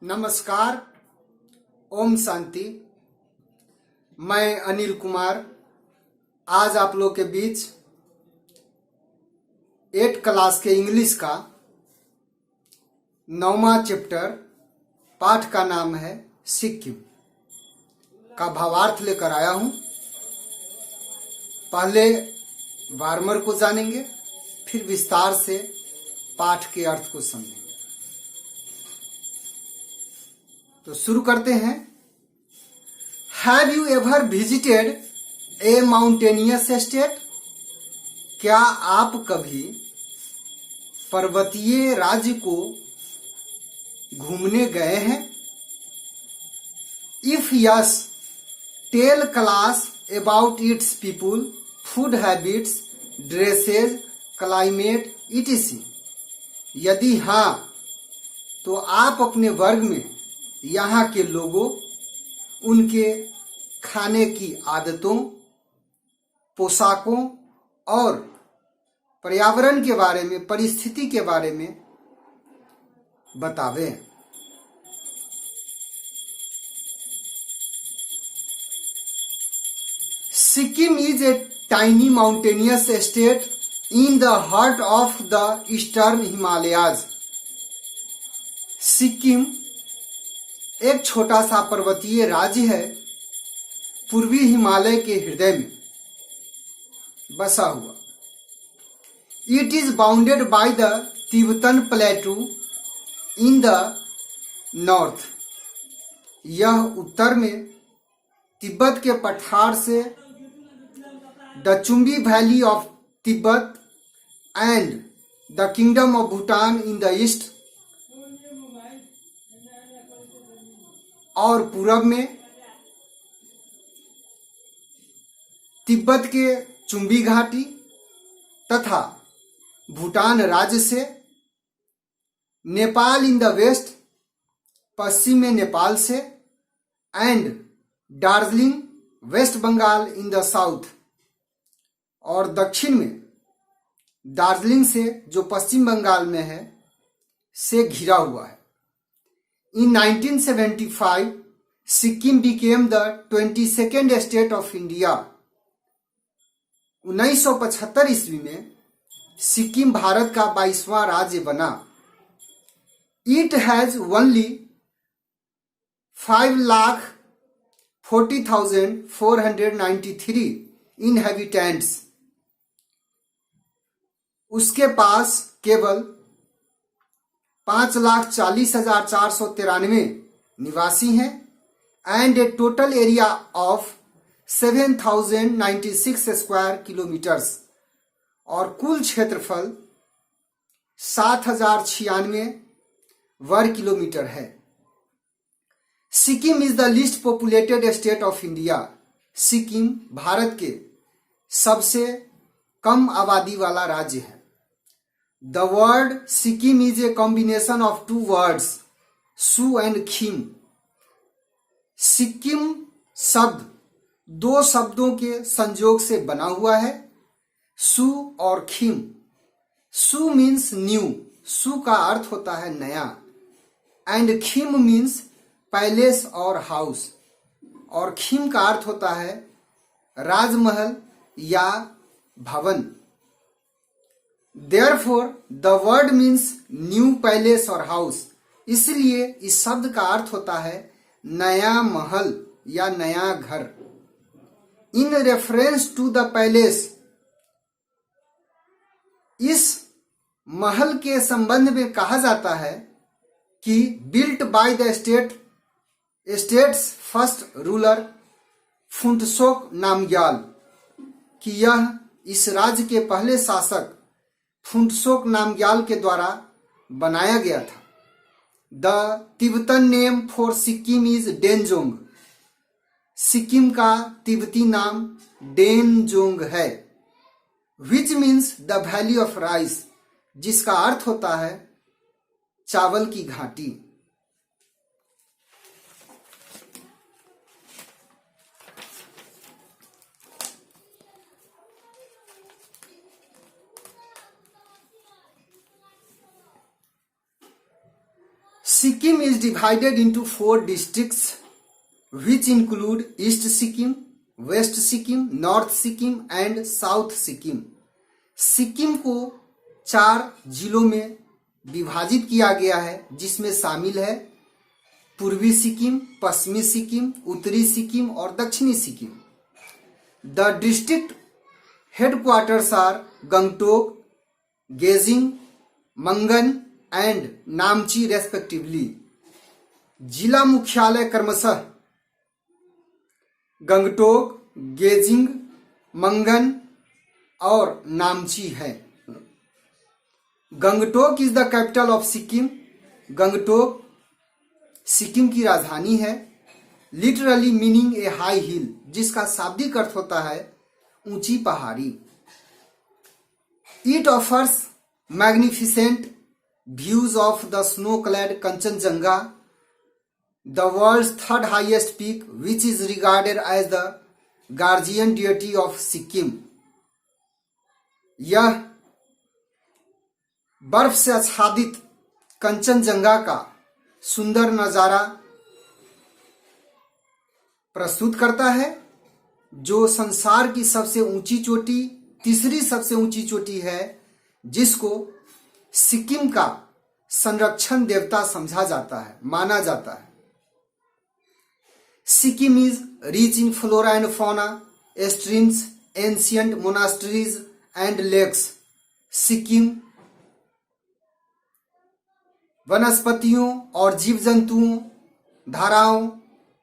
नमस्कार। ओम शांति। मैं अनिल कुमार आज आप लोग के बीच 8 क्लास के इंग्लिश का 9वां चैप्टर पाठ का नाम है सिक्किम का भावार्थ लेकर आया हूं। पहले वार्मर को जानेंगे, फिर विस्तार से पाठ के अर्थ को समझेंगे। तो शुरू करते हैं। Have you ever visited a mountainous state? क्या आप कभी पर्वतीय राज्य को घूमने गए हैं? If yes, tell class about its people, food habits, dresses, climate etc। यदि हाँ, तो आप अपने वर्ग में यहाँ के लोगों, उनके खाने की आदतों, पोशाकों और पर्यावरण के बारे में, परिस्थिति के बारे में बतावें। Sikkim is a tiny mountainous state in the heart of the eastern Himalayas. Sikkim एक छोटा सा पर्वतीय राज्य है, पूर्वी हिमालय के हृदय में बसा हुआ। It is bounded by the Tibetan प्लेटू in the north. यह उत्तर में तिब्बत के पठार से the Chumbi valley of Tibet and the kingdom of Bhutan in the east, और पूरब में तिब्बत के चुम्बी घाटी तथा भूटान राज्य से, नेपाल इन द वेस्ट, पश्चिम में नेपाल से, and Darjeeling West Bengal in the south, और दक्षिण में दार्जिलिंग से, जो पश्चिम बंगाल में है, से घिरा हुआ है। In 1975, Sikkim became the 22nd state of India। 1975 ईस्वी में सिक्किम भारत का 22वां राज्य बना। It has only 5,40,493 inhabitants। उसके पास केवल 5,40,493 निवासी हैं and A total area of 7,096 square kilometres, और कुल क्षेत्रफल 7,096 वर्ग किलोमीटर है। Sikkim is the least populated state of India. Sikkim Bharat के सबसे कम आबादी वाला राज्य है। The word Sikkim is a combination of two words, Su and Khim। Sikkim शब्द दो शब्दों के संयोग से बना हुआ है, सु और खिम। सु मीन्स न्यू, सु का अर्थ होता है नया, एंड खिम मीन्स पैलेस और हाउस, और खिम का अर्थ होता है राजमहल या भवन। Therefore, the word means new palace और house। इसलिए इस शब्द का अर्थ होता है नया महल या नया घर। In reference to the palace, इस महल के संबंध में कहा जाता है कि built by the state's first ruler Phuntsok Namgyal, कि यह इस राज्य के पहले शासक फुंटसोक नामग्याल के द्वारा बनाया गया था। The Tibetan name for Sikkim is Denzong. Sikkim का तिब्बती नाम डेनजोंग है, which means the valley of rice, जिसका अर्थ होता है चावल की घाटी। Sikkim is divided into 4 districts which include East Sikkim, West Sikkim, North Sikkim and South Sikkim. Sikkim को 4 जिलों में विभाजित किया गया है, जिसमें शामिल है पूर्वी सिक्किम, पश्चिमी सिक्किम, उत्तरी सिक्किम और दक्षिणी Sikkim. The district headquarters are Gangtok, Geyzing, Mangan and Namchi respectively. जिला मुख्यालय क्रमशः गंगटोक, गेजिंग, मंगन और नामची है. Gangtok is the capital of Sikkim. Gangtok Sikkim की राजधानी है. Literally meaning a high hill, जिसका शाब्दिक अर्थ होता है ऊंची पहाड़ी. It offers magnificent views of the snow clad Kangchenjunga, the world's 3rd highest peak which is regarded as the guardian deity of Sikkim. यह बर्फ से आच्छादित कंचनजंगा का सुंदर नजारा प्रस्तुत करता है, जो संसार की सबसे ऊंची चोटी, तीसरी सबसे ऊंची चोटी है, जिसको सिक्किम का संरक्षण देवता समझा जाता है, माना जाता है. Sikkim is rich in flora and fauna, streams, ancient monasteries and lakes. Sikkim वनस्पतियों और जीव जंतुओं, धाराओं,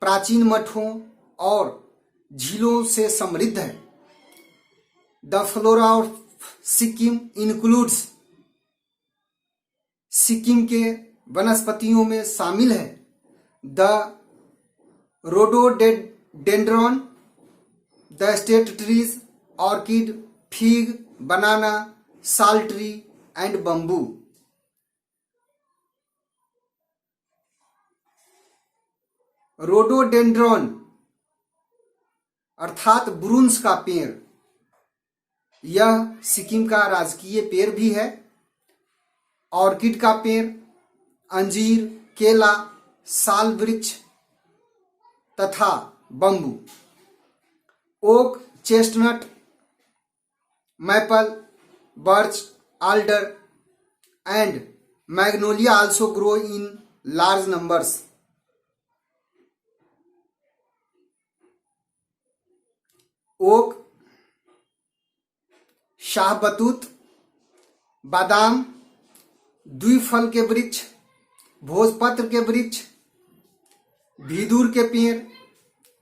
प्राचीन मठों और झीलों से समृद्ध है. The flora of Sikkim includes, Sikkim के वनस्पतियों में शामिल है the rhododendron, the state trees, orchid, fig, banana, sal tree and bamboo. Rhododendron अर्थात बुरुंस का पेड़, यह सिक्किम का राजकीय पेड़ भी है. ऑर्किड का पेड़, अंजीर, केला, साल वृक्ष तथा bamboo. Oak, chestnut, maple, birch, alder and magnolia also grow in large numbers. Oak, शाहबतूत, बादाम, द्विफल के वृक्ष, भोजपत्र के वृक्ष, भीदूर के पेड़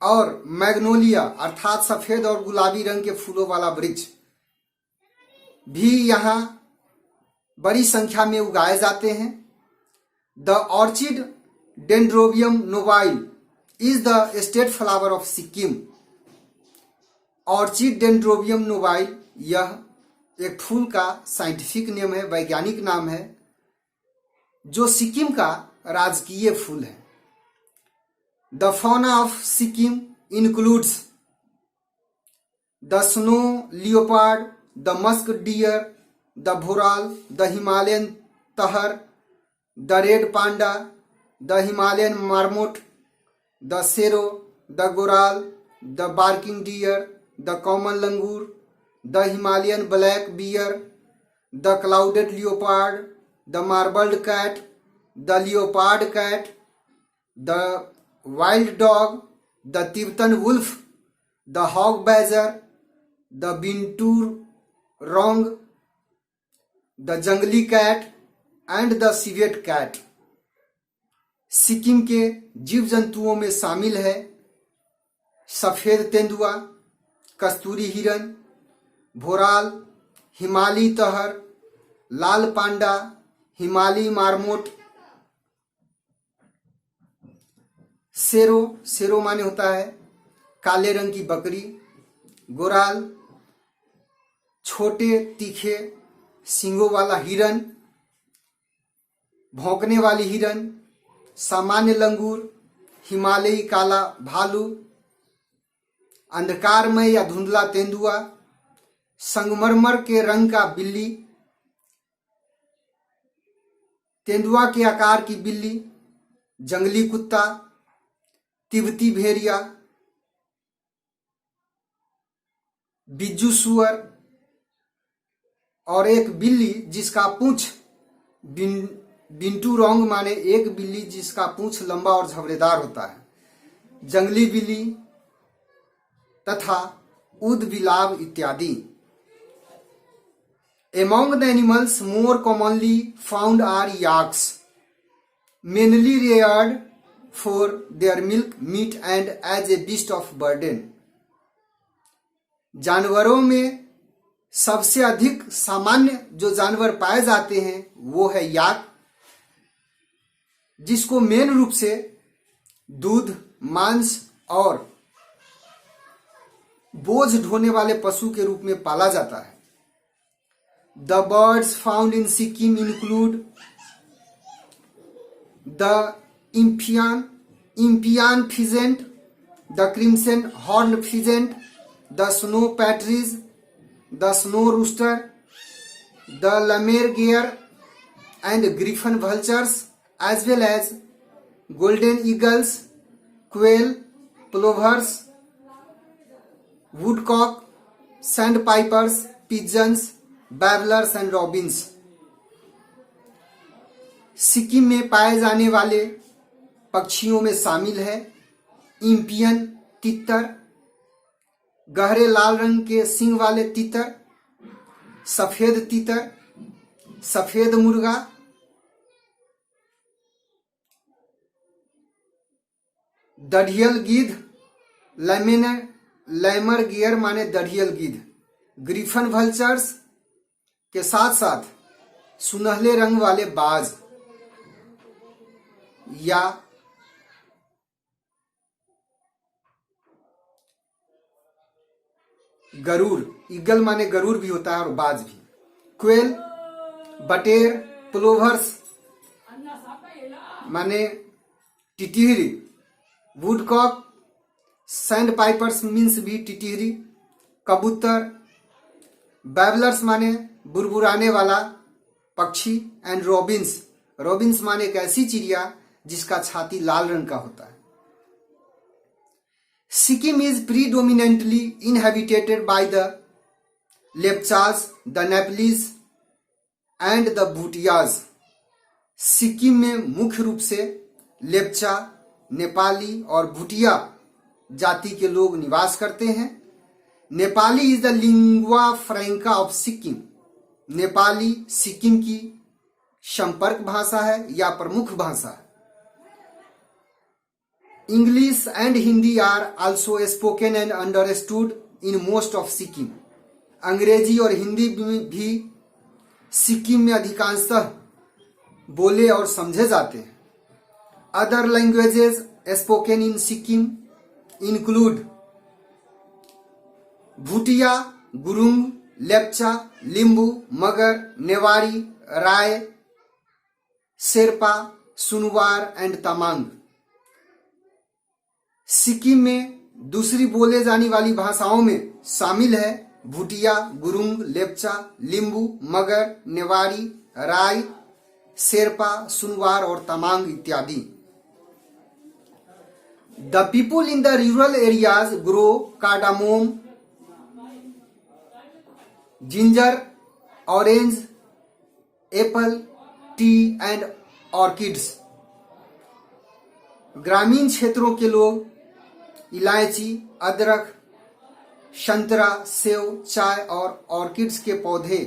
और मैग्नोलिया अर्थात सफेद और गुलाबी रंग के फूलों वाला वृक्ष भी यहाँ बड़ी संख्या में उगाए जाते हैं. The orchid dendrobium nobile is the state flower of Sikkim. Orchid dendrobium nobile यह एक फूल का साइंटिफिक नेम है, वैज्ञानिक नाम है, जो सिक्किम का राजकीय फूल है. The fauna of Sikkim includes the snow leopard, the musk deer, the bharal, the Himalayan tahr, the red panda, the Himalayan marmot, the serow, the goral, the barking deer, the common langur, the Himalayan black bear, the clouded leopard, the marbled cat, the leopard cat, the wild dog, the Tibetan wolf, the hog badger, the binturong, the jungle cat and the civet cat. Sikkim के जीव जंतुओं में शामिल है सफेद तेंदुआ, कस्तूरी हिरन, भोराल, हिमालयी तहर, लाल पांडा, हिमालयी मार्मोट, सेरो, सेरो माने होता है काले रंग की बकरी, गोराल, छोटे तीखे सींगों वाला हिरन, भौंकने वाली हिरन, सामान्य लंगूर, हिमालयी काला भालू, अंधकारमय या धुंधला तेंदुआ, संगमरमर के रंग का बिल्ली, तेंदुआ के आकार की बिल्ली, जंगली कुत्ता, तिब्बती भेड़िया, बिज्जू सुअर और एक बिल्ली जिसका पूंछ बिंटू रोंग माने एक बिल्ली जिसका पूंछ लंबा और झबरेदार होता है, जंगली बिल्ली तथा ऊदबिलाव इत्यादि। Among the animals more commonly found are yaks, mainly reared for their milk, meat and as a beast of burden. जानवरों में सबसे अधिक सामान्य जो जानवर पाए जाते हैं वो है याक, जिसको मेन रूप से दूध, मांस और बोझ ढोने वाले पशु के रूप में पाला जाता है। The birds found in Sikkim include the Impian pheasant, the crimson horned pheasant, the snow partridge, the snow rooster, the lemur gear and griffon vultures, as well as golden eagles, quail, plovers, woodcock, sandpipers, pigeons, babblers and robins. Sikkim में पाए जाने वाले पक्षियों में शामिल है इम्पियन तितर, गहरे लाल रंग के सींग वाले तीतर, सफेद तीतर, सफेद मुर्गा, दढ़ियल गिद्ध, लैमर गियर माने दढ़ियल गिद्ध, ग्रिफन वल्चर्स के साथ साथ सुनहले रंग वाले बाज या गरुड़, ईगल माने गरुड़ भी होता है और बाज भी, क्वेल, बटेर, प्लोवर्स माने टिटिहरी, वुडकॉक, सैंड पाइपर्स मीन्स भी टिटिहरी, कबूतर, बैबलर्स माने बुरबुराने वाला पक्षी एंड रॉबिन्स, रॉबिन्स माने एक ऐसी चिड़िया जिसका छाती लाल रंग का होता है। Sikkim is predominantly inhabited by the Lepchas, the Nepalese and the Bhutias. Sikkim में मुख्य रूप से लेप्चा, नेपाली और भूटिया जाति के लोग निवास करते हैं। Nepali is the lingua franca of Sikkim. Nepali Sikkim की संपर्क भाषा है या प्रमुख भाषा है। English and Hindi are also spoken and understood in most of Sikkim. अंग्रेजी और हिंदी भी सिक्किम में अधिकांशतः बोले और समझे जाते हैं। Other languages spoken in Sikkim include Bhutia, Gurung, Lepcha, लिंबू, मगर, नेवारी, राय, शेरपा, सुनवार एंड तमांग। सिक्किम में दूसरी बोले जाने वाली भाषाओं में शामिल है भूटिया, गुरुंग, लेप्चा, लिंबू, मगर, नेवारी, राय, शेरपा, सुनवार और तमांग इत्यादि। The people in the rural areas grow cardamom, ginger, orange, apple, tea and orchids। ग्रामीण क्षेत्रों के लोग इलायची, अदरक, संतरा, सेव, चाय और ऑर्किड्स के पौधे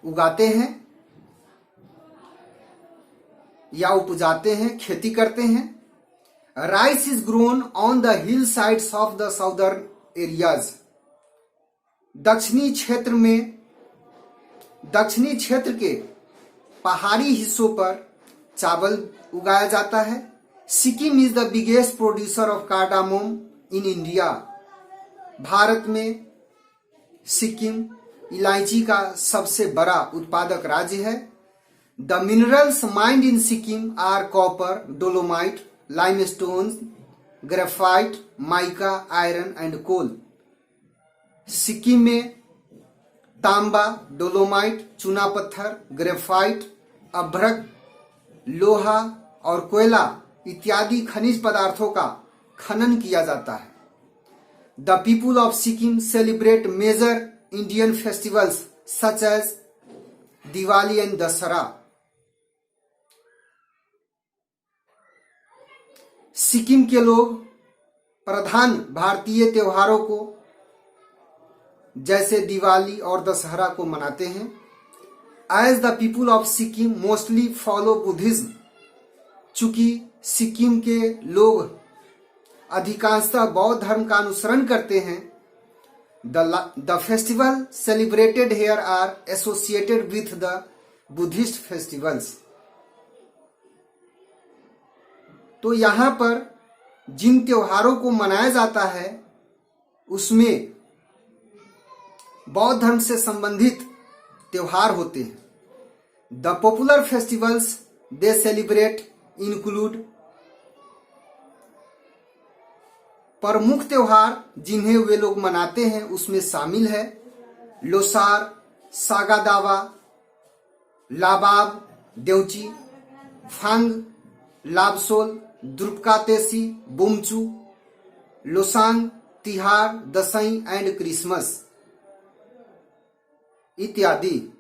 उगाते हैं या उपजाते हैं, खेती करते हैं। Rice is grown on the hill sides of the southern areas. दक्षिणी क्षेत्र के पहाड़ी हिस्सों पर चावल उगाया जाता है। Sikkim is the biggest producer of cardamom in India. भारत में सिक्किम इलायची का सबसे बड़ा उत्पादक राज्य है। The minerals mined in Sikkim are copper, dolomite, limestone, graphite, mica, iron and coal. Sikkim में तांबा, डोलोमाइट, चूना पत्थर, ग्रेफाइट, अभ्रक, लोहा और कोयला इत्यादि खनिज पदार्थों का खनन किया जाता है। The people of Sikkim celebrate major Indian festivals such as Diwali and Dussehra. Sikkim के लोग प्रधान भारतीय त्योहारों को जैसे दिवाली और दशहरा को मनाते हैं। As the people of Sikkim mostly follow Buddhism, चूंकि सिक्किम के लोग अधिकांशतः बौद्ध धर्म का अनुसरण करते हैं, the festival celebrated here are associated with the Buddhist festivals. तो यहां पर जिन त्योहारों को मनाया जाता है उसमें बौद्ध धर्म से संबंधित त्योहार होते हैं। The popular festivals they celebrate include, प्रमुख त्योहार जिन्हें वे लोग मनाते हैं उसमें शामिल है लोसार, सागा दावा, लाबाब देउची, फांग, लाबसोल, द्रुपकातेसी, बुमचू, लोसांग, तिहार, दसई एंड क्रिसमस इत्यादि।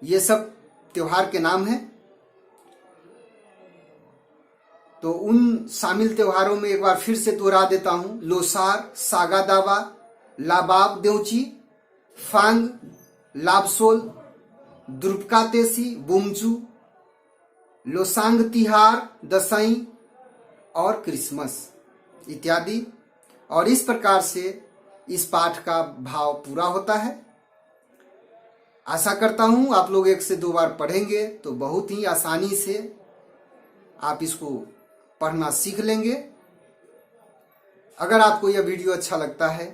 ये सब त्योहार के नाम हैं। तो उन शामिल त्योहारों में एक बार फिर से दोहरा देता हूं। लोसार, सागा दावा, लाबाब देउची, फांग, लाबसोल, द्रुपकातेसी, बुमचू, लोसांग, तिहार, दसई और क्रिसमस इत्यादि। और इस प्रकार से इस पाठ का भाव पूरा होता है। आशा करता हूं आप लोग 1 से 2 बार पढ़ेंगे तो बहुत ही आसानी से आप इसको पढ़ना सीख लेंगे। अगर आपको यह वीडियो अच्छा लगता है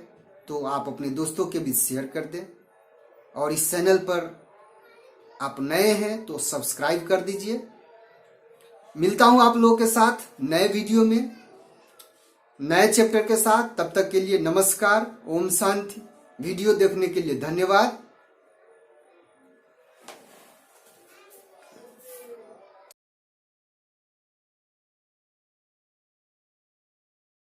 तो आप अपने दोस्तों के बीच शेयर कर दें और इस चैनल पर आप नए हैं तो सब्सक्राइब कर दीजिए। मिलता हूं आप लोगों के साथ नए वीडियो में नए चैप्टर के साथ। तब तक के लिए नमस्कार, ओम शांति। वीडियो देखने के लिए धन्यवाद।